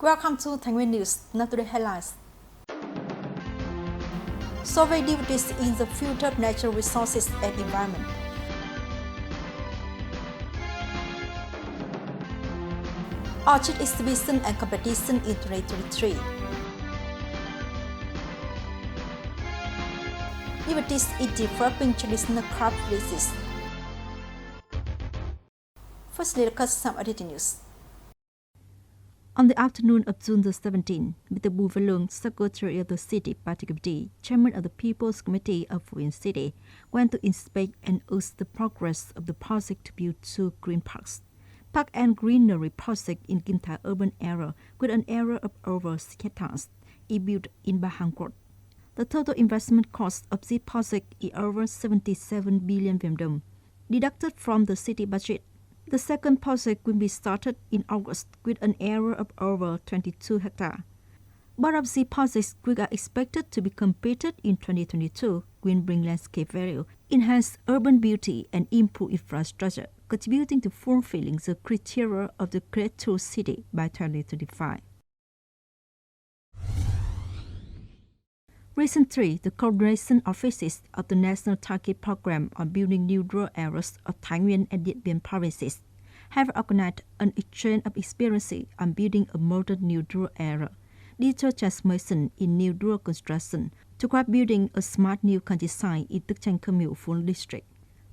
Welcome to Nguyên News. Now to the headlines. Survey duties in the field of natural resources and environment. Orchid exhibition and competition in 2023. Activities in developing traditional craft villages. Firstly, look at some editing news. On the afternoon of June the 17th, Mr. Bùi Văn Lương, Secretary of the City Party Committee, Chairman of the People's Committee of Nguyên City, went to inspect and urge the progress of the project to build two green parks. Park and Greenery project in Kim Thái urban area with an area of over 6 hectares is built in Ba Hang Road. The total investment cost of this project is over 77 billion Việt Nam, deducted from the city budget. The second project will be started in August with an area of over 22 hectares. Both of these projects, which are expected to be completed in 2022, will bring landscape value, enhance urban beauty, and improve infrastructure, contributing to fulfilling the criteria of the Great Two City by 2025. Recently, the coordination offices of the National Target Program on Building New Rural Areas of Thái Nguyên and Điện Biên provinces have organized an exchange of experience on building a modern new rural area, digital transformation in new rural construction, toward building a smart new countryside in Tức Chanh Commune, Phú Lương District.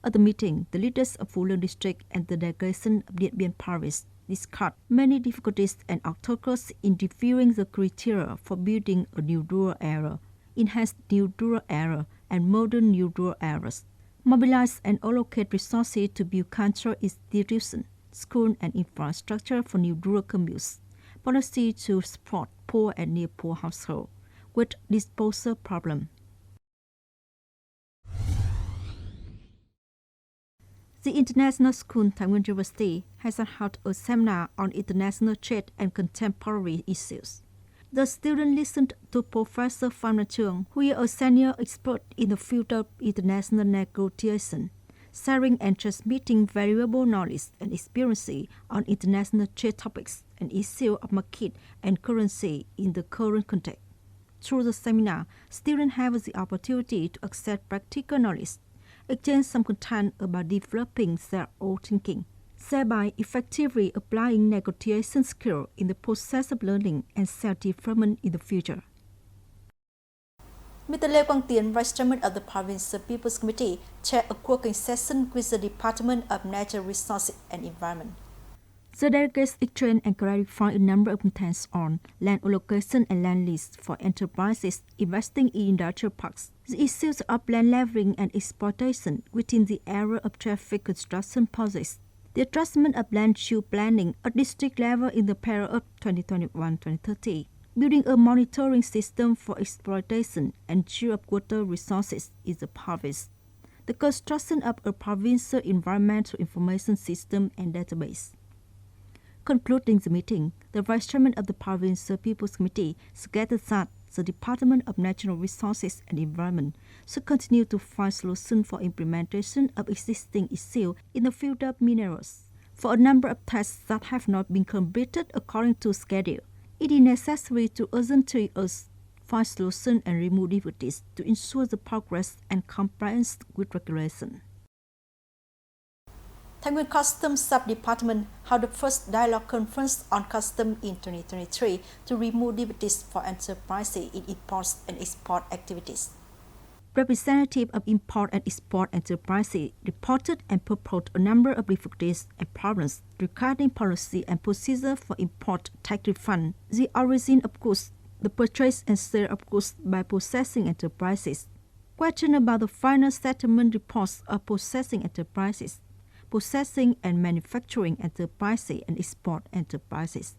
At the meeting, the leaders of Phú Lương District and the delegation of Điện Biên province discussed many difficulties and obstacles in reviewing the criteria for building a new rural area, enhance new rural area, and modern new rural areas, mobilize and allocate resources to build cultural institutions, school and infrastructure for new rural communes, policy to support poor and near-poor households with disposal problem. The International School Thái Nguyên University has held a seminar on international trade and contemporary issues. The students listened to Professor Phan Văn Chương, who is a senior expert in the field of international negotiation, sharing and transmitting valuable knowledge and experience on international trade topics and issues of market and currency in the current context. Through the seminar, students have the opportunity to access practical knowledge, exchange some content about developing their own thinking, thereby effectively applying negotiation skills in the process of learning and self-development in the future. Mr. Lê Quang Tiến, Vice Chairman of the Provincial People's Committee, chaired a working session with the Department of Natural Resources and Environment. The delegates exchanged and clarified a number of contents on land allocation and land lease for enterprises investing in industrial parks, the issues of land leveling and exploitation within the area of traffic construction projects, the adjustment of land use planning at district level in the period of 2021-2030, building a monitoring system for exploitation and use of water resources in the province, the construction of a provincial environmental information system and database. Concluding the meeting, the Vice Chairman of the Provincial People's Committee suggested that the Department of Natural Resources and Environment should continue to find solutions for implementation of existing issues in the field of minerals. For a number of tasks that have not been completed according to schedule, it is necessary to urgently find solutions and remove difficulties to ensure the progress and compliance with regulation. Thái Nguyên Customs Sub-Department held the first dialogue conference on customs in 2023 to remove difficulties for enterprises in import and export activities. Representatives of import and export enterprises reported and proposed a number of difficulties and problems regarding policy and procedure for import tax refund, the origin of goods, the purchase and sale of goods by processing enterprises, question about the final settlement reports of processing enterprises, processing and manufacturing enterprises and export enterprises.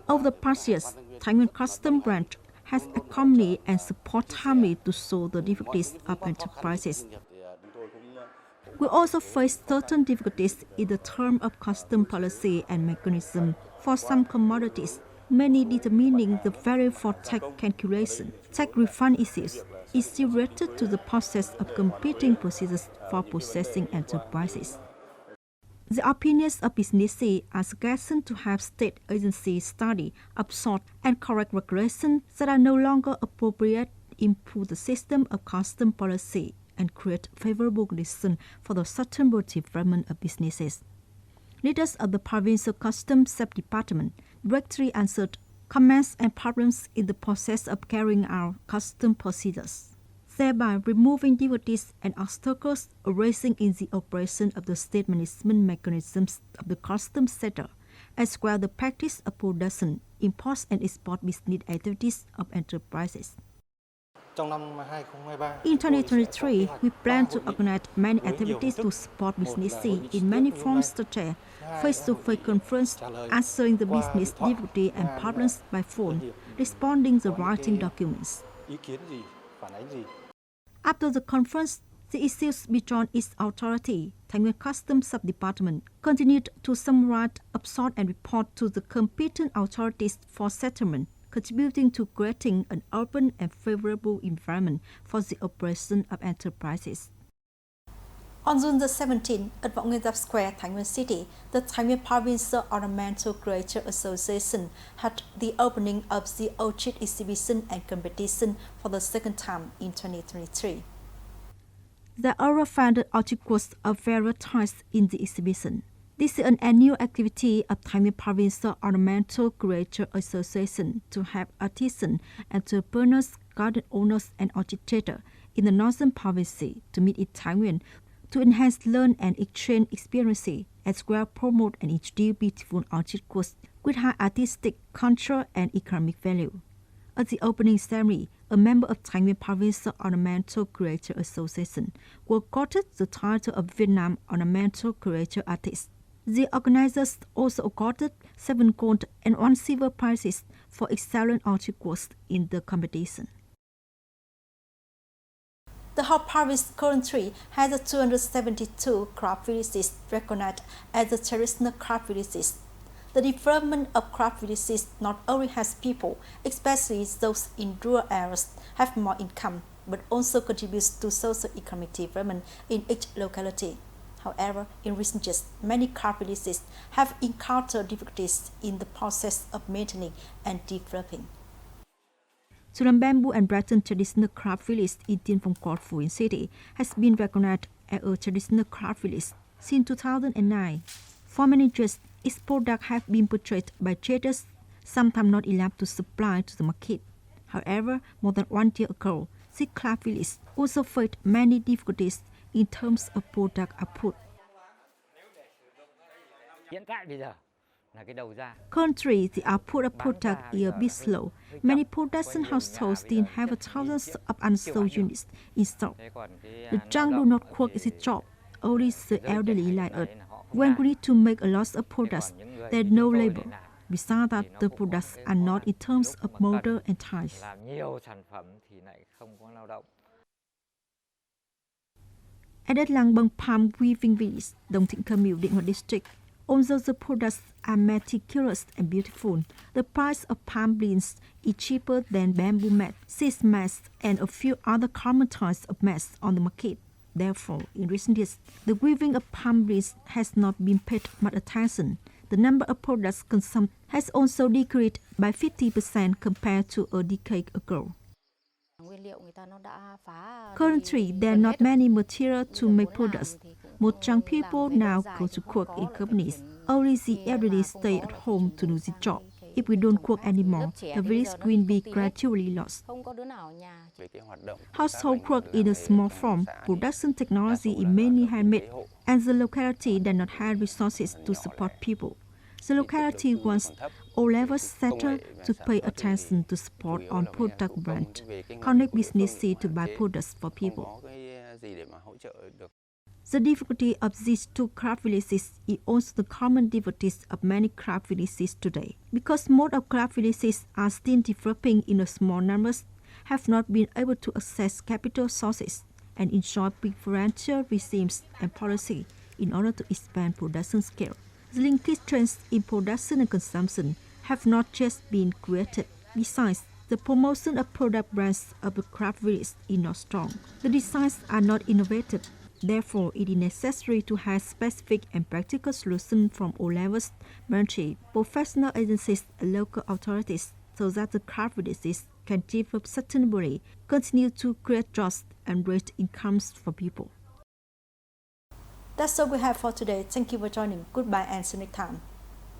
Over the past years, Thái Nguyên Customs Branch has accompanied and supported timely to solve the difficulties of enterprises. We also face certain difficulties in the term of custom policy and mechanism for some commodities, mainly determining the value for tax calculation, tax refund issues related to the process of competing procedures for processing enterprises. The opinions of businesses are suggested to have state agencies study, absorb, and correct regulations that are no longer appropriate, improve the system of custom policy, and create favorable conditions for the sustainable development of businesses. Leaders of the Provincial Customs Sub-Department directly answered comments and problems in the process of carrying out custom procedures, thereby removing difficulties and obstacles arising in the operation of the state management mechanisms of the customs sector, as well as the practice of production, import and export business activities of enterprises. In 2023, we plan to organize many activities to support businesses in many forms such as face-to-face conference, answering the business difficulty and problems by phone, responding to writing documents. After the conference, the issues beyond its authority, Thái Nguyên Customs Sub-Department continued to summarize, absorb, and report to the competent authorities for settlement, contributing to creating an open and favorable environment for the operation of enterprises. On June the 17th, at Võ Nguyên Giáp Square, Thái Nguyên City, the Thái Nguyên Provincial Ornamental Creature Association had the opening of the orchid exhibition and competition for the second time in 2023. There are founded orchids of various types in the exhibition. This is an annual activity of Thái Nguyên Provincial Ornamental Creature Association to help artisans, entrepreneurs, garden owners, and orchid traders in the northern province to meet in Thái Nguyên to enhance learn and exchange experiences, as well as promote and introduce beautiful orchid courses with high artistic, cultural, and economic value. At the opening ceremony, a member of Thái Nguyên Provincial Ornamental Creature Association was awarded the title of Vietnam Ornamental Creature Artist. The organizers also awarded 7 gold and 1 silver prizes for excellent orchid courses in the competition. The whole province currently has 272 craft villages recognized as the traditional craft villages. The development of craft villages not only has people, especially those in rural areas, have more income, but also contributes to socio-economic development in each locality. However, in recent years, many craft villages have encountered difficulties in the process of maintaining and developing. Sulam Bamboo and Breton Traditional Craft Village in Tiên Phong Quang, Phú Yên City has been recognized as a traditional craft village since 2009. For many years, its products have been purchased by traders, sometimes not enough to supply to the market. However, more than 1 year ago, this craft village also faced many difficulties in terms of product output. Currently, the output of product is a bit slow. Many production households still have thousands of unsold units in stock. The young do not work its job, only the elderly like us. When we need to make a lot of products, there is no labor. Besides that, the products are not in terms of model and size. At the Lang Bang Palm Weaving Village, Dong Thịnh Khơ Miu, Điện Hoa District, although the products are meticulous and beautiful, the price of palm beans is cheaper than bamboo mat, silk mats, and a few other common types of mats on the market. Therefore, in recent years, the weaving of palm beans has not been paid much attention. The number of products consumed has also decreased by 50% compared to a decade ago. Currently, there are not many materials to make products. Most young people now go to work in companies. Only the elderly stay at home to do the job. If we don't work anymore, the village will be gradually lost. Household work in a small form, production technology is mainly handmade, and the locality does not have resources to support people. The locality wants all levels sector to pay attention to support on product brand, connect businesses to buy products for people. The difficulty of these 2 craft villages is also the common difficulties of many craft villages today. Because most of craft villages are still developing in a small numbers, have not been able to access capital sources, and enjoy preferential regimes and policy in order to expand production scale. The linkage trends in production and consumption have not just been created. Besides, the promotion of product brands of the craft village is not strong. The designs are not innovative. Therefore, it is necessary to have specific and practical solutions from all levels, military, professional agencies, and local authorities, so that the crisis can develop sustainably, continue to create jobs, and raise incomes for people. That's all we have for today. Thank you for joining. Goodbye and see you next time.